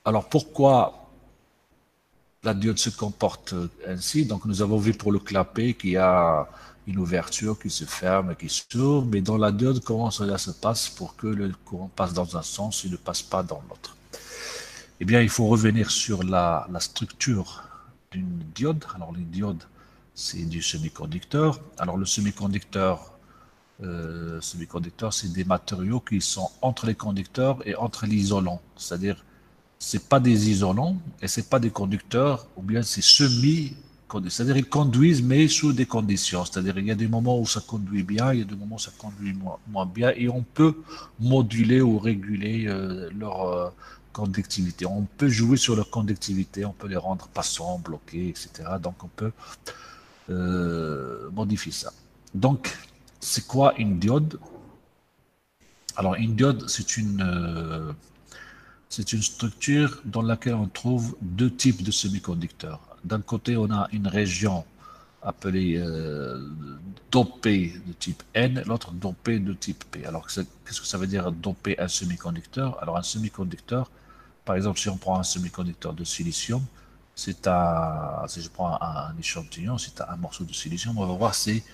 Alors pourquoi la diode se comporte ainsi? Donc nous avons vu pour le clapet qu'il y a une ouverture qui se ferme, qui s'ouvre, mais dans la diode, comment cela se passe pour que le courant passe dans un sens et ne passe pas dans l'autre? Eh bien, il faut revenir sur la structure d'une diode. Alors les diodes, c'est du semi-conducteur. Alors le semi-conducteur, c'est des matériaux qui sont entre les conducteurs et entre l'isolant. C'est-à-dire, c'est pas des isolants et c'est pas des conducteurs, ou bien c'est semi. C'est-à-dire, ils conduisent, mais sous des conditions. C'est-à-dire, il y a des moments où ça conduit bien, il y a des moments où ça conduit moins bien, et on peut moduler ou réguler leur conductivité. On peut jouer sur leur conductivité, on peut les rendre passants, bloqués, etc. Donc, on peut modifier ça. Donc, c'est quoi une diode? Alors, une diode, c'est une structure dans laquelle on trouve deux types de semi-conducteurs. D'un côté, on a une région appelée dopée de type N, l'autre dopée de type P. Alors, qu'est-ce que ça veut dire doper un semi-conducteur? Alors, un semi-conducteur, par exemple, si on prend un semi-conducteur de silicium, si je prends un échantillon, c'est un morceau de silicium, on va voir, c'est,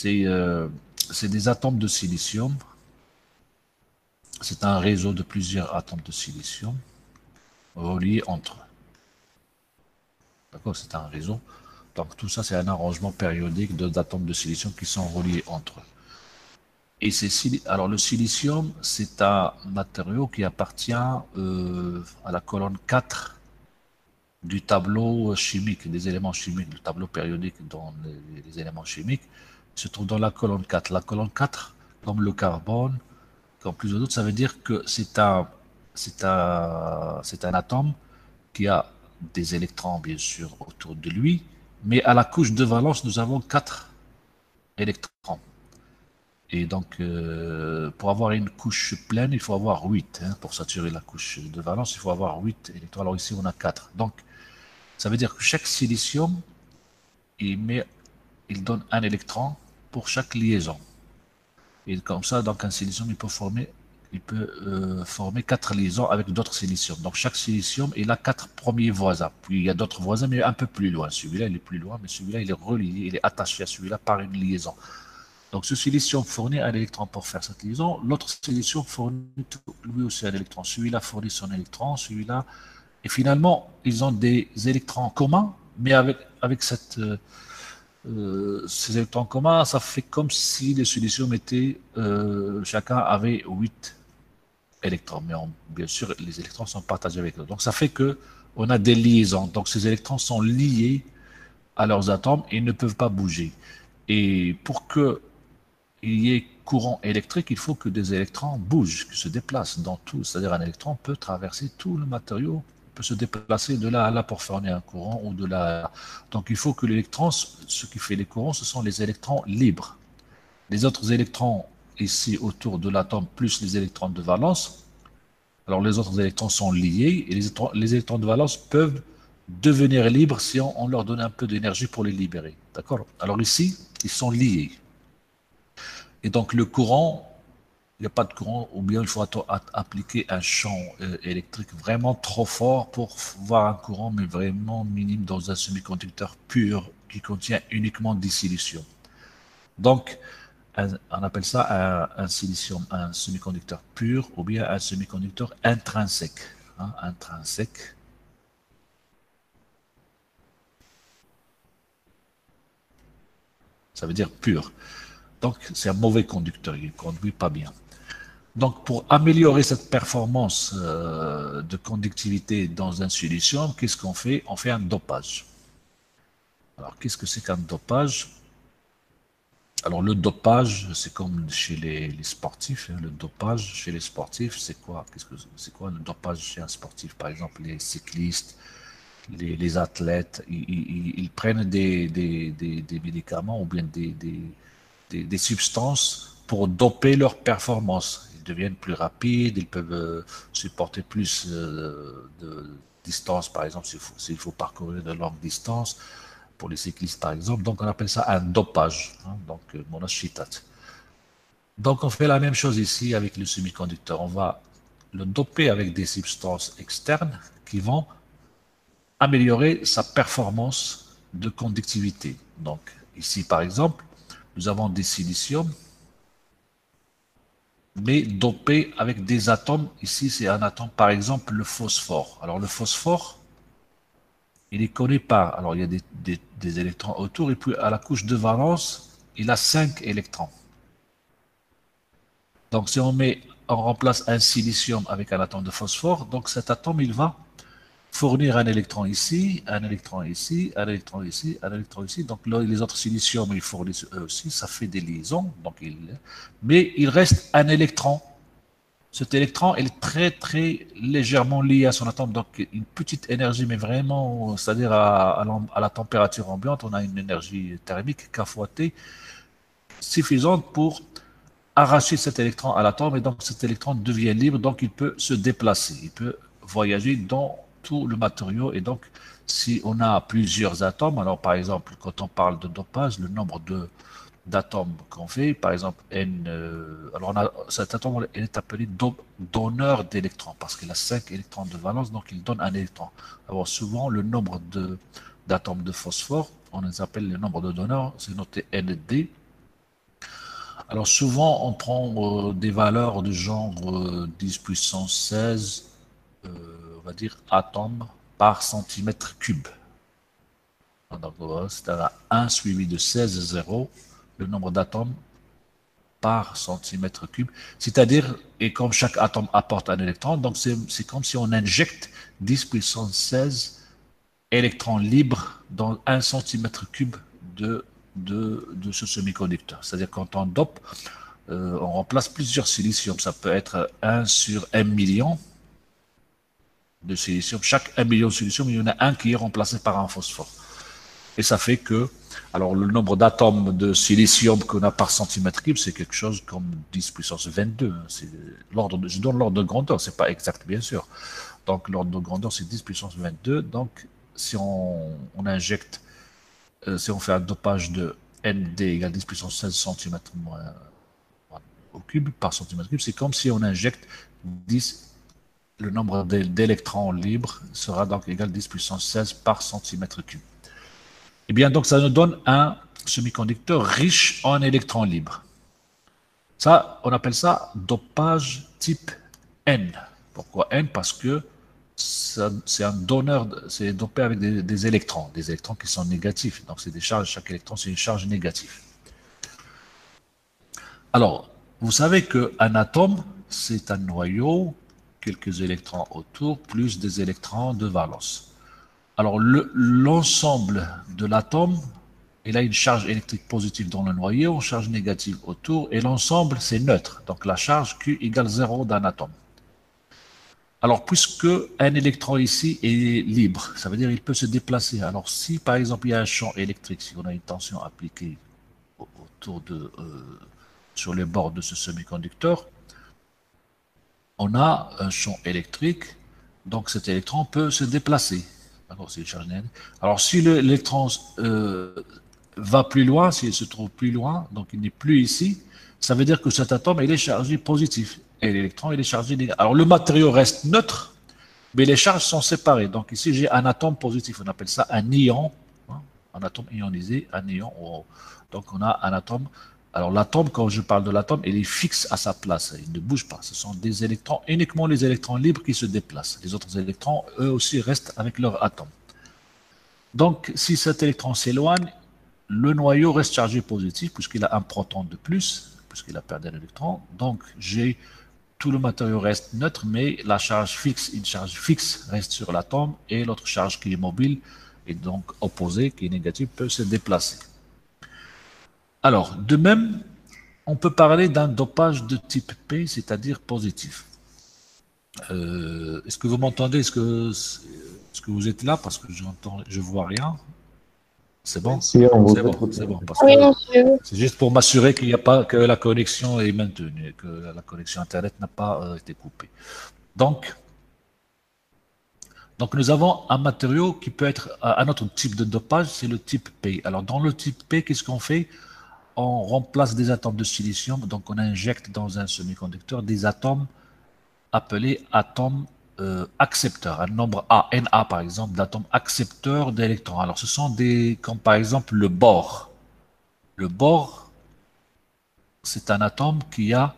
euh, c'est des atomes de silicium. C'est un réseau de plusieurs atomes de silicium reliés entre eux. D'accord? C'est un réseau. Donc tout ça, c'est un arrangement périodique d'atomes de silicium qui sont reliés entre eux. Et alors le silicium, c'est un matériau qui appartient à la colonne 4 du tableau chimique, des éléments chimiques, le tableau périodique dans les éléments chimiques, se trouve dans la colonne 4. La colonne 4, comme le carbone, comme plusieurs d'autres, ça veut dire que c'est un atome qui a des électrons, bien sûr, autour de lui, mais à la couche de valence, nous avons 4 électrons. Et donc, pour avoir une couche pleine, il faut avoir 8. Hein. Pour saturer la couche de valence, il faut avoir 8 électrons. Alors ici, on a 4. Donc, ça veut dire que chaque silicium, il, met, il donne un électron pour chaque liaison. Et comme ça, donc un silicium, il peut former 4 liaisons avec d'autres siliciums. Donc chaque silicium, il a 4 premiers voisins. Puis il y a d'autres voisins, mais un peu plus loin. Celui-là, il est plus loin, mais celui-là, il est relié, il est attaché à celui-là par une liaison. Donc ce silicium fournit un électron pour faire cette liaison. L'autre silicium fournit lui aussi un électron. Celui-là fournit son électron, celui-là. Et finalement, ils ont des électrons communs, mais avec ces électrons communs, ça fait comme si les siliciums étaient, chacun avait 8 électrons. Mais bien sûr, les électrons sont partagés avec eux. Donc ça fait que on a des liaisons. Donc ces électrons sont liés à leurs atomes et ne peuvent pas bouger. Et pour qu'il y ait courant électrique, il faut que des électrons bougent, se déplacent dans tout. C'est-à-dire un électron peut traverser tout le matériau, peut se déplacer de là à là pour fournir un courant ou de là à là. Donc il faut que l'électron, ce qui fait les courants, ce sont les électrons libres. Les autres électrons ici autour de l'atome plus les électrons de valence, alors les autres électrons sont liés et les électrons de valence peuvent devenir libres si on leur donne un peu d'énergie pour les libérer. D'accord? Alors ici, ils sont liés. Et donc le courant, il n'y a pas de courant, ou bien il faut appliquer un champ électrique vraiment trop fort pour voir un courant, mais vraiment minime dans un semi-conducteur pur qui contient uniquement du silicium. Donc, on appelle ça un silicium, un semi-conducteur pur ou bien un semi-conducteur intrinsèque. Hein, intrinsèque, ça veut dire pur. Donc, c'est un mauvais conducteur, il ne conduit pas bien. Donc, pour améliorer cette performance de conductivité dans un silicium, qu'est-ce qu'on fait? On fait un dopage. Alors, qu'est-ce que c'est qu'un dopage? Alors, le dopage, c'est comme chez les sportifs. Hein. Le dopage chez les sportifs, c'est quoi? C'est quoi le dopage chez un sportif? Par exemple, les cyclistes, les athlètes, ils prennent des médicaments ou bien des substances pour doper leur performance. Ils deviennent plus rapides, ils peuvent supporter plus de distance, par exemple, s'il faut parcourir de longues distances, pour les cyclistes, par exemple. Donc, on appelle ça un dopage, hein, donc monochitate. Donc, on fait la même chose ici avec le semi-conducteur. On va le doper avec des substances externes qui vont améliorer sa performance de conductivité. Donc, ici, par exemple, nous avons des siliciums, mais dopés avec des atomes. Ici, c'est un atome, par exemple, le phosphore. Alors, le phosphore, il est connu par, alors il y a des électrons autour, et puis à la couche de valence, il a 5 électrons. Donc, si on remplace un silicium avec un atome de phosphore, donc cet atome, il va fournir un électron ici, un électron ici, un électron ici, un électron ici. Donc là, les autres siliciums, ils fournissent eux aussi, ça fait des liaisons. Mais il reste un électron. Cet électron est très très légèrement lié à son atome, donc une petite énergie, mais vraiment, c'est-à-dire à la température ambiante, on a une énergie thermique K/T suffisante pour arracher cet électron à l'atome, et donc cet électron devient libre, donc il peut se déplacer, il peut voyager dans tout le matériau. Et donc, si on a plusieurs atomes, alors par exemple, quand on parle de dopage, le nombre d'atomes qu'on fait, par exemple, alors cet atome est appelé donneur d'électrons, parce qu'il a 5 électrons de valence, donc il donne un électron. Alors souvent, le nombre d'atomes de phosphore, on les appelle le nombre de donneurs, c'est noté Nd. Alors souvent, on prend des valeurs du genre 10 puissance 16, on va dire, atomes par centimètre cube. Donc, c'est-à-dire 1 suivi de 16 zéros, le nombre d'atomes par centimètre cube. C'est-à-dire, et comme chaque atome apporte un électron, donc c'est comme si on injecte 10 puissance 16 électrons libres dans 1 centimètre cube de ce semi-conducteur. C'est-à-dire quand on dope, on remplace plusieurs siliciums. Ça peut être 1 sur 1 million de silicium. Chaque 1 million de silicium, il y en a un qui est remplacé par un phosphore. Et ça fait que, alors le nombre d'atomes de silicium qu'on a par centimètre cube, c'est quelque chose comme 10 puissance 22. Je donne l'ordre de grandeur, c'est pas exact bien sûr. Donc l'ordre de grandeur c'est 10 puissance 22. Donc si on injecte, si on fait un dopage de Nd égale 10 puissance 16 cm au cube par centimètre cube, c'est comme si on injecte 10, le nombre d'électrons libres sera donc égal à 10 puissance 16 par centimètre cube. Et bien donc ça nous donne un semi-conducteur riche en électrons libres. Ça, on appelle ça dopage type N. Pourquoi N? Parce que c'est un donneur, c'est dopé avec des électrons qui sont négatifs. Donc c'est des charges, chaque électron c'est une charge négative. Alors, vous savez qu'un atome, c'est un noyau, quelques électrons autour, plus des électrons de valence. Alors, l'ensemble de l'atome, il a une charge électrique positive dans le noyau, une charge négative autour, et l'ensemble, c'est neutre. Donc, la charge Q égale 0 d'un atome. Alors, puisque un électron ici est libre, ça veut dire qu'il peut se déplacer. Alors, si par exemple il y a un champ électrique, si on a une tension appliquée autour sur les bords de ce semi-conducteur, on a un champ électrique, donc cet électron peut se déplacer. Alors, si l'électron va plus loin, s'il se trouve plus loin, donc il n'est plus ici, ça veut dire que cet atome il est chargé positif et l'électron il est chargé négatif. Alors le matériau reste neutre, mais les charges sont séparées. Donc ici j'ai un atome positif, on appelle ça un ion, hein, un atome ionisé, un ion. Donc on a un atome. Alors l'atome, quand je parle de l'atome, il est fixe à sa place, il ne bouge pas. Ce sont des électrons, uniquement les électrons libres qui se déplacent. Les autres électrons, eux aussi, restent avec leur atome. Donc si cet électron s'éloigne, le noyau reste chargé positif puisqu'il a un proton de plus, puisqu'il a perdu un électron. Donc tout le matériau reste neutre, mais la charge fixe, une charge fixe reste sur l'atome et l'autre charge qui est mobile et donc opposée, qui est négative, peut se déplacer. Alors, de même, on peut parler d'un dopage de type P, c'est-à-dire positif. Est-ce que vous m'entendez? Est-ce que vous êtes là? Parce que je vois rien. C'est bon? Si on vous C'est bon, écoute. c'est bon. Parce Oui, que monsieur. c'est juste pour m'assurer qu'il n'y a pas, que la connexion est maintenue, que la connexion Internet n'a pas été coupée. Donc, nous avons un matériau qui peut être un autre type de dopage, c'est le type P. Alors, dans le type P, qu'est-ce qu'on fait? On remplace des atomes de silicium, donc on injecte dans un semi-conducteur des atomes appelé atome accepteur, un nombre A, Na par exemple, d'atomes accepteurs d'électrons. Alors ce sont des, comme par exemple le bore. Le bore, c'est un atome qui a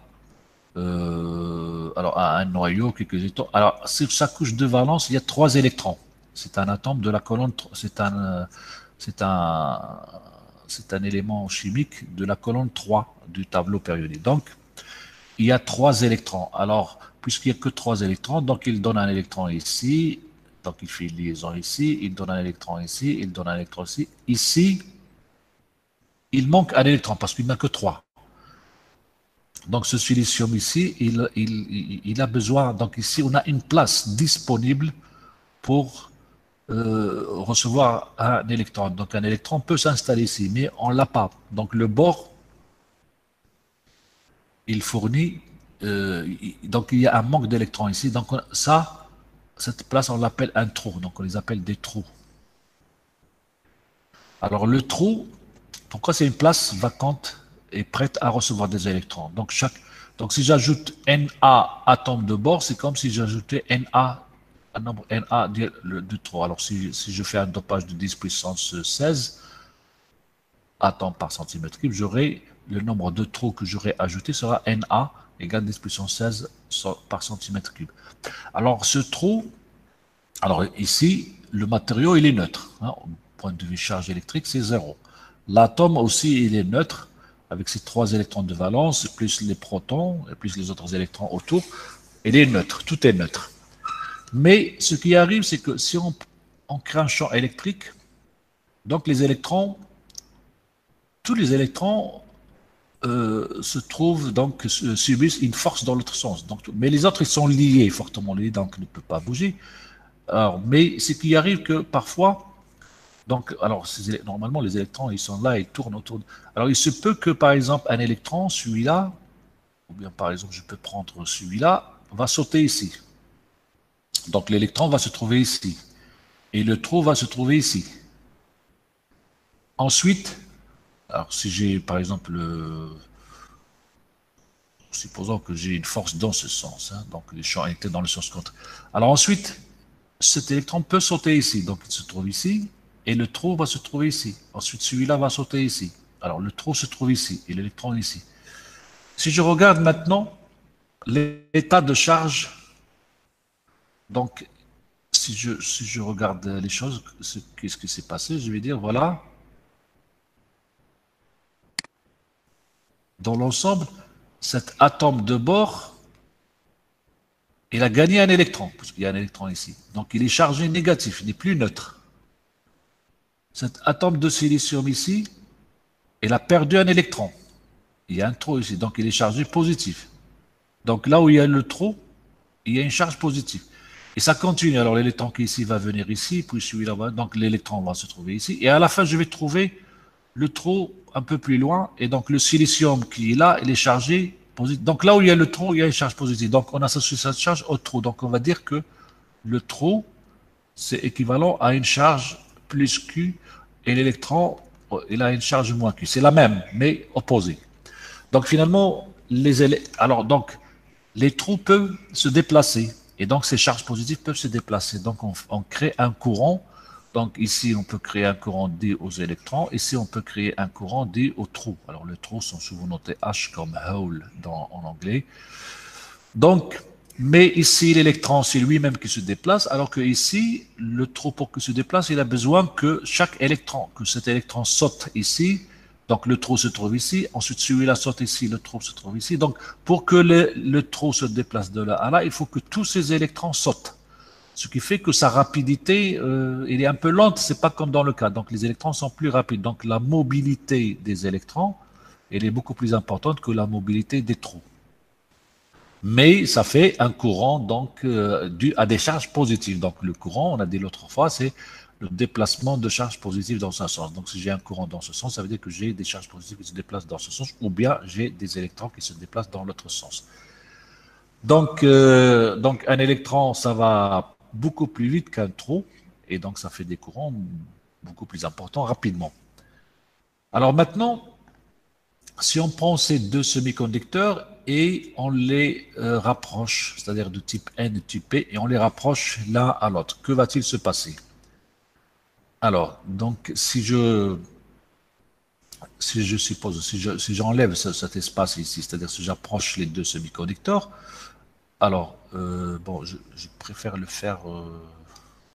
alors un noyau, quelques électrons. Alors sur sa couche de valence, il y a 3 électrons. C'est un atome de la colonne, c'est un, c'est un élément chimique de la colonne 3 du tableau périodique. Donc, il y a 3 électrons. Alors, puisqu'il n'y a que 3 électrons, donc il donne un électron ici, donc il fait une liaison ici, il donne un électron ici, il donne un électron ici. Ici, il manque un électron parce qu'il n'a que 3. Donc ce silicium ici, il a besoin, donc ici on a une place disponible pour recevoir un électron. Donc un électron peut s'installer ici, mais on ne l'a pas. Donc le bord, il fournit, donc il y a un manque d'électrons ici. Donc ça, cette place, on l'appelle un trou. Donc on les appelle des trous. Alors le trou, pourquoi c'est une place vacante et prête à recevoir des électrons. Donc si j'ajoute Na atomes de bord, c'est comme si j'ajoutais Na, un nombre Na de trou. Alors si je fais un dopage de 10 puissance 16 atomes par centimètre cube, j'aurai le nombre de trous que j'aurai ajouté sera Na égale 10 puissance 16 par centimètre cube. Alors ce trou, alors ici, le matériau il est neutre. Hein, au point de vue charge électrique, c'est 0. L'atome aussi, il est neutre, avec ses 3 électrons de valence, plus les protons, et plus les autres électrons autour. Il est neutre, tout est neutre. Mais ce qui arrive, c'est que si on crée un champ électrique, donc les électrons, tous les électrons se trouvent, donc subissent une force dans l'autre sens. Donc, mais les autres, ils sont liés, fortement liés, donc ils ne peuvent pas bouger. Alors, mais ce qui arrive que parfois, donc, alors, normalement, les électrons, ils sont là, ils tournent autour. Alors, il se peut que, par exemple, un électron, celui-là, ou bien, par exemple, je peux prendre celui-là, va sauter ici. Donc, l'électron va se trouver ici. Et le trou va se trouver ici. Ensuite, alors, si j'ai, par exemple, supposons que j'ai une force dans ce sens, hein, donc les champs étaient dans le sens contre. Alors, ensuite, cet électron peut sauter ici. Donc, il se trouve ici, et le trou va se trouver ici. Ensuite, celui-là va sauter ici. Alors, le trou se trouve ici, et l'électron ici. Si je regarde maintenant l'état de charge, donc, si je regarde les choses, qu'est-ce qui s'est passé, je vais dire, voilà, dans l'ensemble, cet atome de bord, il a gagné un électron, parce qu'il y a un électron ici. Donc, il est chargé négatif, il n'est plus neutre. Cet atome de silicium ici, il a perdu un électron. Il y a un trou ici, donc il est chargé positif. Donc là où il y a le trou, il y a une charge positive. Et ça continue. Alors l'électron qui est ici va venir ici, puis celui-là va. Donc l'électron va se trouver ici. Et à la fin, je vais trouver le trou un peu plus loin. Et donc le silicium qui est là, il est chargé positif. Donc là où il y a le trou, il y a une charge positive. Donc on associe cette charge au trou. Donc on va dire que le trou, c'est équivalent à une charge plus Q. Et l'électron, il a une charge moins Q. C'est la même, mais opposée. Donc finalement, les trous peuvent se déplacer et donc ces charges positives peuvent se déplacer. Donc on crée un courant. Donc ici, on peut créer un courant dû aux électrons. Ici, on peut créer un courant dû aux trous. Alors les trous sont souvent notés H comme hole en anglais. Donc, mais ici, l'électron, c'est lui-même qui se déplace, alors que ici, le trou pour qu'il se déplace, il a besoin que chaque électron, que cet électron saute ici. Donc, le trou se trouve ici. Ensuite, celui-là saute ici, le trou se trouve ici. Donc, pour que le trou se déplace de là à là, il faut que tous ces électrons sautent. Ce qui fait que sa rapidité, il est un peu lente. C'est pas comme dans le cas. Donc, les électrons sont plus rapides. Donc, la mobilité des électrons, elle est beaucoup plus importante que la mobilité des trous. Mais ça fait un courant donc dû à des charges positives. Donc le courant, on a dit l'autre fois, c'est le déplacement de charges positives dans un sens. Donc si j'ai un courant dans ce sens, ça veut dire que j'ai des charges positives qui se déplacent dans ce sens, ou bien j'ai des électrons qui se déplacent dans l'autre sens. Donc un électron, ça va beaucoup plus vite qu'un trou, et donc ça fait des courants beaucoup plus importants rapidement. Alors maintenant, Si on prend ces deux semi-conducteurs et on les rapproche, c'est-à-dire de type N et type P, et on les rapproche l'un à l'autre, que va-t-il se passer? Alors, donc, si je suppose, si j'enlève cet espace ici, c'est-à-dire si j'approche les deux semi-conducteurs, alors, bon, je préfère le faire.